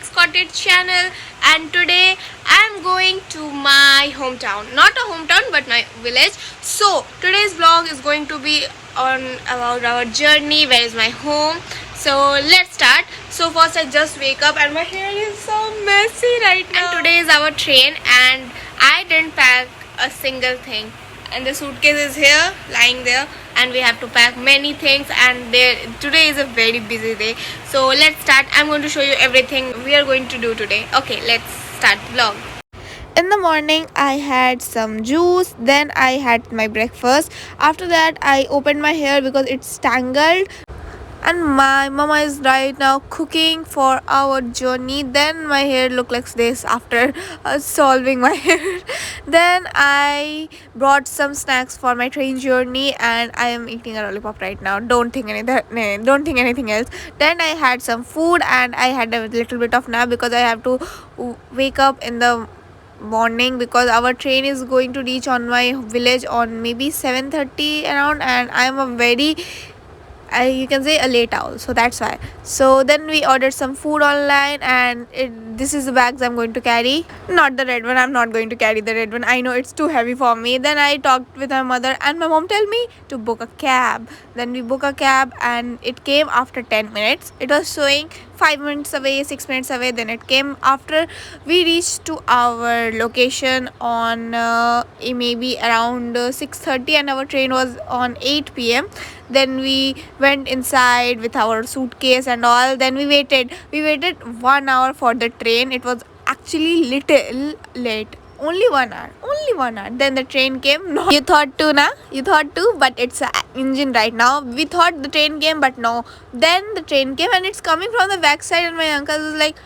Kids Cottage channel, and today I'm going to my hometown. Not a hometown but my village. So today's vlog is going to be on about our journey, where is my home. So let's start. So first I just wake up and my hair is so messy right now. And today is our train and I didn't pack a single thing. And the suitcase is here lying there and we have to pack many things, and today is a very busy day. So let's start. I'm going to show you everything we are going to do today. Okay, let's start the vlog. In the morning I had some juice, then I had my breakfast. After that I opened my hair because it's tangled, and my mama is right now cooking for our journey. Then my hair look like this after solving my hair. Then I brought some snacks for my train journey and I am eating a lollipop right now. Don't think anything else. Then I had some food and I had a little bit of nap because I have to wake up in the morning because our train is going to reach on my village on maybe 7:30 around, and I am a very you can say a late owl, so that's why. So then we ordered some food online, and this is the bags I'm going to carry. Not the red one. I'm not going to carry the red one. I know it's too heavy for me. Then I talked with my mother and my mom told me to book a cab. Then we booked a cab and it came after 10 minutes. It was showing 5 minutes away, 6 minutes away. Then it came after we reached to our location on maybe around 6:30, and our train was on 8 p.m. Then we went inside with our suitcase and all. Then we waited 1 hour for the train. It was actually little late. Only 1 hour. Then the train came. No, you thought too, na? You thought too, but it's an engine right now. We thought the train came, but no. Then the train came and it's coming from the backside, and my uncle was like,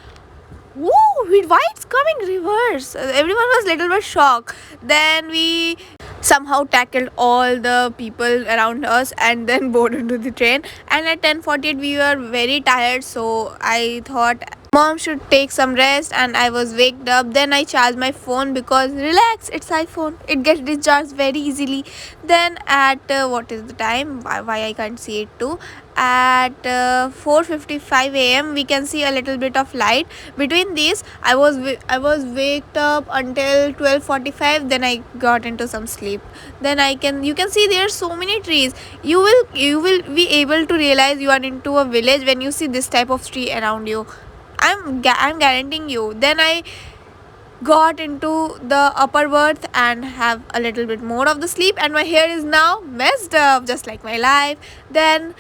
"Whoa, why it's coming reverse?" Everyone was little bit shocked. Then we somehow tackled all the people around us and then boarded into the train. And at 10:48 we were very tired, so I thought mom should take some rest, and I was waked up. Then I charged my phone because relax, it's iPhone, it gets discharged very easily. Then at what is the time, why I can't see it too, at 4:55 a.m. we can see a little bit of light. Between these I was waked up until 12:45. Then I got into some sleep. Then you can see there are so many trees. You will be able to realize you are into a village when you see this type of tree around you. I'm guaranteeing you. Then I got into the upper berth and have a little bit more of the sleep, and my hair is now messed up just like my life. Then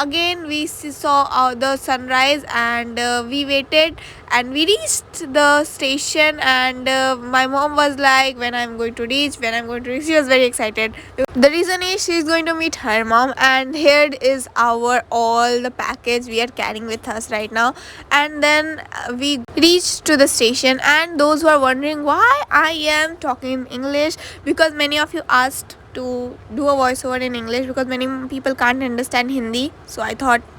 again we saw the sunrise, and we waited and we reached the station, and my mom was like, when I'm going to reach, she was very excited. The reason is she's going to meet her mom, and here is our all the package we are carrying with us right now. And then we reached to the station, and those who are wondering why I am talking in English, because many of you asked to do a voiceover in English because many people can't understand Hindi. So I thought.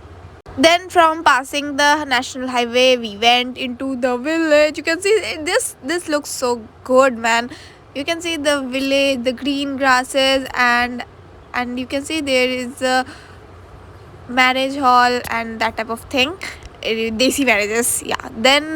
Then from passing the national highway we went into the village. You can see this looks so good, man. You can see the village, the green grasses, and you can see there is a marriage hall and that type of thing. Desi marriages, yeah. Then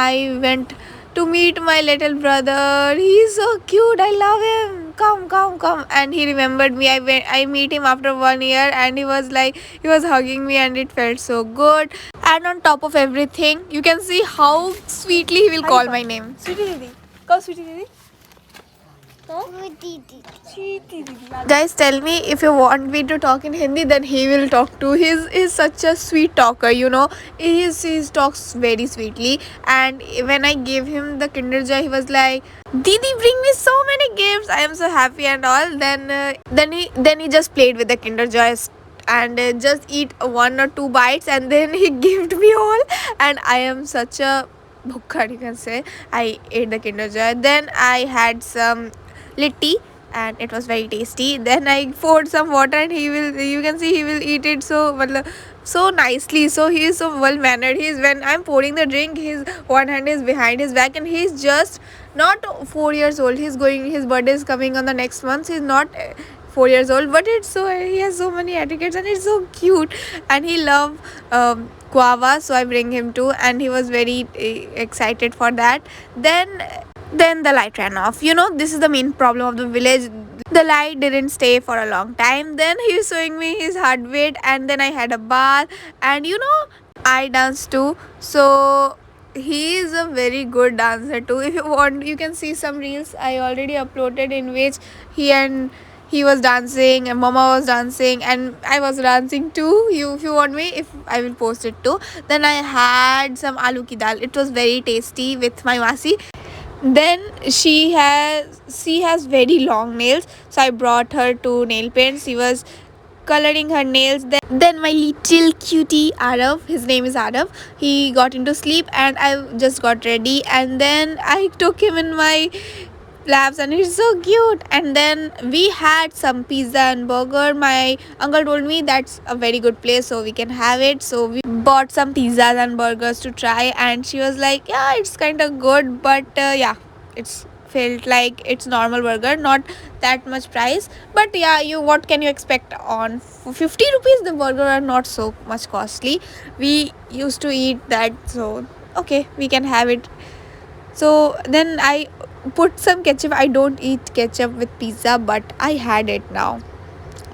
I went to meet my little brother. He's so cute, I love him. Come. And he remembered me. I meet him after 1 year, and he was hugging me, and it felt so good. And on top of everything, you can see how sweetly he will call my name. Sweetie Didi. Call Sweetie Didi. Guys, tell me if you want me to talk in Hindi, then he will talk too. He's such a sweet talker, you know. He talks very sweetly. And when I gave him the Kinder Joy, he was like, "Didi, bring me so many gifts. I am so happy and all." Then he just played with the Kinder Joy and just eat 1 or 2 bites, and then he gave me all. And I am such a bhukkad, you can say. I ate the Kinder Joy. Then I had some litti, and it was very tasty. Then I poured some water, and you can see he will eat it so nicely. So he is so well mannered. When I'm pouring the drink, his one hand is behind his back, and he's just not 4 years old. His birthday is coming on the next month. He's not 4 years old, but he has so many etiquettes, and it's so cute. And he love guava, so I bring him too, and he was very excited for that. Then the light ran off. You know, this is the main problem of the village. The light didn't stay for a long time. Then he was showing me his heartbeat, and then I had a bath, and you know, I danced too. So he is a very good dancer too. If you want, you can see some reels I already uploaded in which he and he was dancing and mama was dancing and I was dancing too. If you want me, if I will post it too. Then I had some aloo ki dal. It was very tasty with my masi. Then she has very long nails, so I brought her to nail paint. She was coloring her nails. Then my little cutie Arav, his name is Arav, he got into sleep and I just got ready, and then I took him in my laps and it's so cute. And then we had some pizza and burger. My uncle told me that's a very good place, so we can have it. So we bought some pizzas and burgers to try, and she was like, yeah, it's kind of good, but yeah, it's felt like it's normal burger, not that much price. But yeah, you what can you expect on 50 rupees? The burger are not so much costly. We used to eat that, so okay, we can have it. So then I put some ketchup. I don't eat ketchup with pizza, but I had it now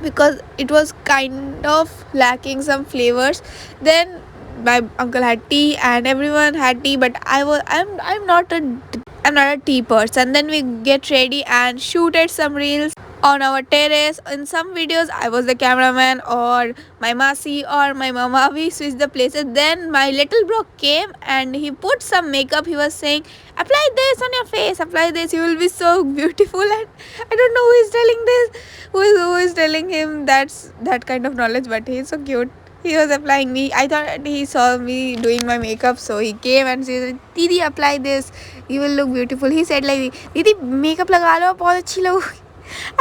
because it was kind of lacking some flavors. Then my uncle had tea and everyone had tea, but I'm not a tea person. Then we get ready and shoot at some reels on our terrace. In some videos, I was the cameraman, or my masi, or my mama. We switched the places. Then my little bro came and he put some makeup. He was saying, "Apply this on your face. Apply this. You will be so beautiful." And I don't know who is telling this. Who is telling him that kind of knowledge? But he's so cute. He was applying me. I thought he saw me doing my makeup, so he came and said, "Didi, apply this. You will look beautiful." He said like, "Didi, makeup लगा लो, बहुत अच्छी लगोगी."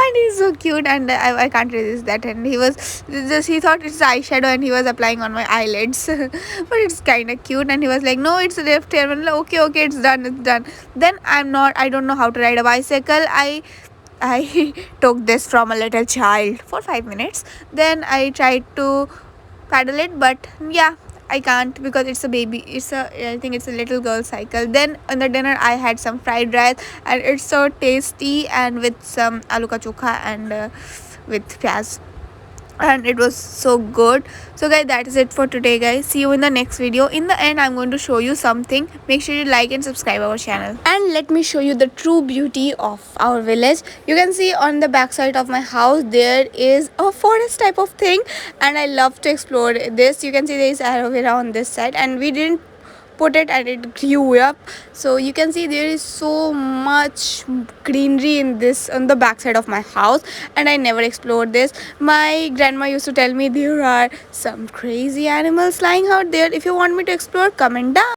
And he's so cute, and I can't resist that. And he thought it's eyeshadow, and he was applying on my eyelids. But it's kind of cute, and he was like, "No, it's left here." And I'm like, okay, it's done. Then I don't know how to ride a bicycle. I took this from a little child for 5 minutes. Then I tried to paddle it, but yeah, I can't because it's a baby. I think it's a little girl cycle. Then on the dinner I had some fried rice, and it's so tasty, and with some aloo ka chokha and with pyaz, and it was so good. So guys, that is it for today, guys. See you in the next video. In the end, I'm going to show you something. Make sure you like and subscribe our channel, and let me show you the true beauty of our village. You can see on the back side of my house there is a forest type of thing, and I love to explore this. You can see there is aloe vera on this side, and we didn't put it and it grew up. So you can see there is so much greenery in this on the back side of my house, and I never explored this. My grandma used to tell me there are some crazy animals lying out there. If you want me to explore, comment down.